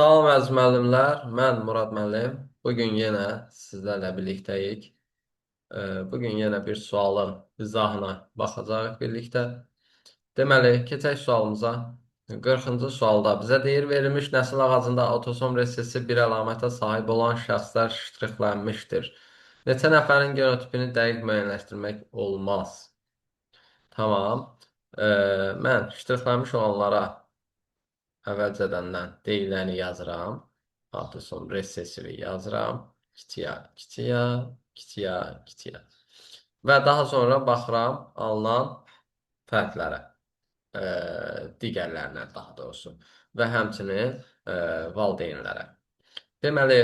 Salam əziz müəllimlər, mən Murad müəllim. Bugün yenə sizlərlə birlikdəyik. Bugün yenə bir sualın izahına baxacağıq birlikdə. Deməli, keçək sualımıza. 40-cı sualda bizə deyir, verilmiş nəsil ağacında avtosom resesi bir əlamətə sahib olan şəxslər ştrixlənmişdir. Neçə nəfərin genotipini dəqiq müəyyənləşdirmək olmaz. Tamam. Mən ştrixlənmiş olanlara əvvəlcədəndən deyiləni yazıram. Avtosom resesivi yazıram. Kiçiyə, kiçiyə, kiçiyə, kiçiyə. Və daha sonra baxıram alınan fərqlərə. Digərlərinə daha doğrusu. Və həmçinin valideynlərə. Deməli,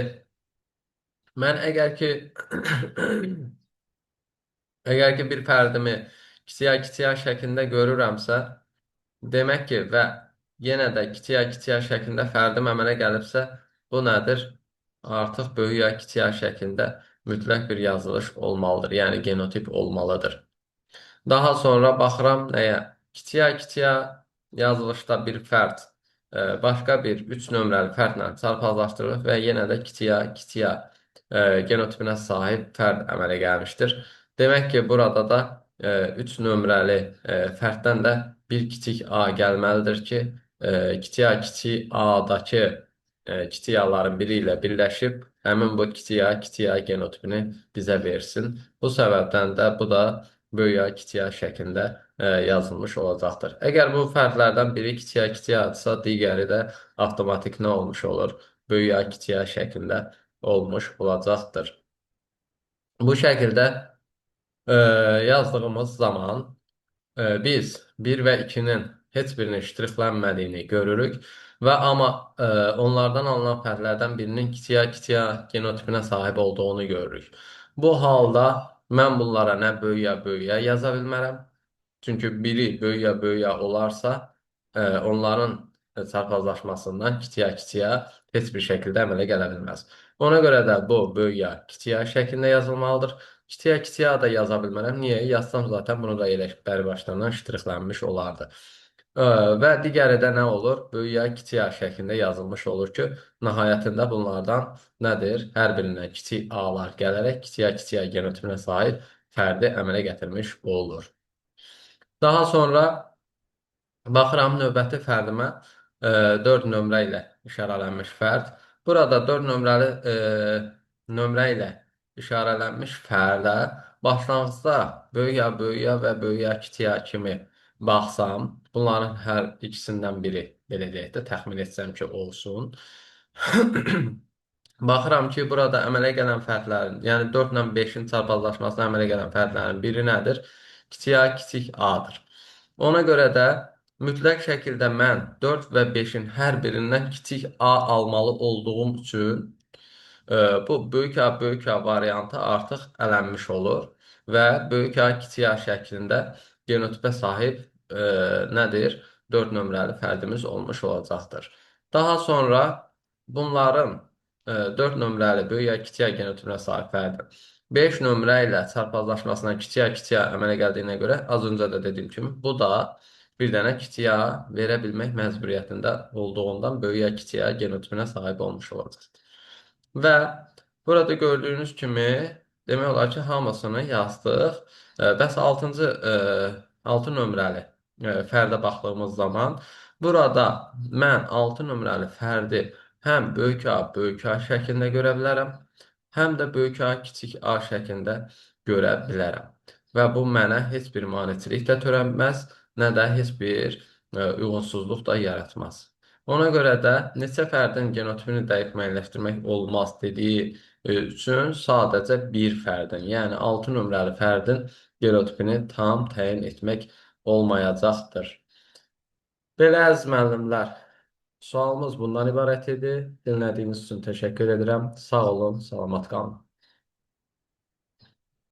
mən əgər ki bir fərdimi kiçiyə şəklində görürəmsə, demək ki, və yenə də kiçiyə şəklində fərdim əmələ gəlibsə, bu nədir? Artıq böyüyə şəklində mütləq bir yazılış olmalıdır, yəni genotip olmalıdır. Daha sonra baxıram nəyə? Kiçiyə yazılışda bir fərd başqa bir 3 nömrəli fərdlə çarpazlaşdırılır və yenə də kiçiyə genotipinə sahib fərd əmələ gəlmişdir. Demək ki, burada da 3 nömrəli fərddən də bir kiçik A gəlməlidir ki, kiçik A-dakı kiçik A-ların biri ilə birləşib həmin bu kiçiyə genotipini bizə versin. Bu səbəbdən də bu da böyüyə şəklində yazılmış olacaqdır. Əgər bu fərdlərdən biri kiçiyə digəri də avtomatik nə olmuş olur? Böyüyə şəklində olmuş olacaqdır. Bu şəkildə yazdığımız zaman biz 1 və 2-nin heç birinin ştrixlənmədiyini görürük və amma onlardan alınan fərqlərdən birinin kiçiyə genotipinə sahib olduğunu görürük. Bu halda mən bunlara nə böyüyə yaza bilmərəm. Çünki biri böyüyə olarsa, onların çarpazlaşmasından kiçiyə heç bir şəkildə əmələ gələ bilməz. Ona görə də bu kiçiyə şəklində yazılmalıdır. Kiçiyə da yaza bilmərəm. Niyə? Yazsam zaten bunu da elə bəri başlarından ştrixlənmiş olardı. Və digəri də nə olur? Kiçiyə şəklində yazılmış olur ki, nəhayətində bunlardan nədir? Hər birindən kiçik A-lar gələrək kiçiyə genotipinə sahib fərdi əmələ gətirmiş olur. Daha sonra baxıram növbəti fərdimə 4 nömrə ilə işarələnmiş fərd. Burada 4 nömrəli nömrə ilə işarələnmiş fərdə başlanğıcda böyüyə və böyüyə kiçiyə kimi baxsam, bunların hər ikisindən biri, belə deyək də, təxmin etsəm ki, olsun. Baxıram ki, burada əmələ gələn fərdlərin, yəni 4 ilə 5-in çarpazlaşmasına əmələ gələn fərdlərin biri nədir? Kiçik A-dır. Ona görə də mütləq şəkildə mən 4 və 5-in hər birindən kiçik A almalı olduğum üçün bu böyük A variantı artıq ələnmiş olur və böyük A kiçik A şəklində genotipə sahib nədir? 4 nömrəli fərdimiz olmuş olacaqdır. Daha sonra bunların 4 nömrəli böyük A kiçik A genotipinə sahib fərdin 5 nömrə ilə çarpazlaşmasına kiçiyə əmələ gəldiyinə görə, az öncə də dediyim kimi, bu da bir dənə kiçiyə verə bilmək məcburiyyətində olduğundan böyüyə genotipinə sahib olmuş olacaq. Və burada gördüyünüz kimi demək olar ki, hamısını yazdıq. Bəs 6 nömrəli fərdə baxdığımız zaman burada mən 6 nömrəli fərdi həm böyük A şəklində görə bilərəm, həm də böyük A, kiçik A şəklində görə bilərəm. Və bu mənə heç bir maneçilik də törənməz, nə də heç bir uyğunsuzluq da yaratmaz. Ona görə də neçə fərdin genotipini dəqiq müəyyənləşdirmək olmaz dediyi üçün sadəcə bir fərdin, yəni 6 nömrəli fərdin genotipini tam təyin etmək olmayacaqdır. Belə əziz müəllimlər, sualımız bundan ibarət idi. Dinlədiyiniz üçün təşəkkür edirəm. Sağ olun, salamat qalın.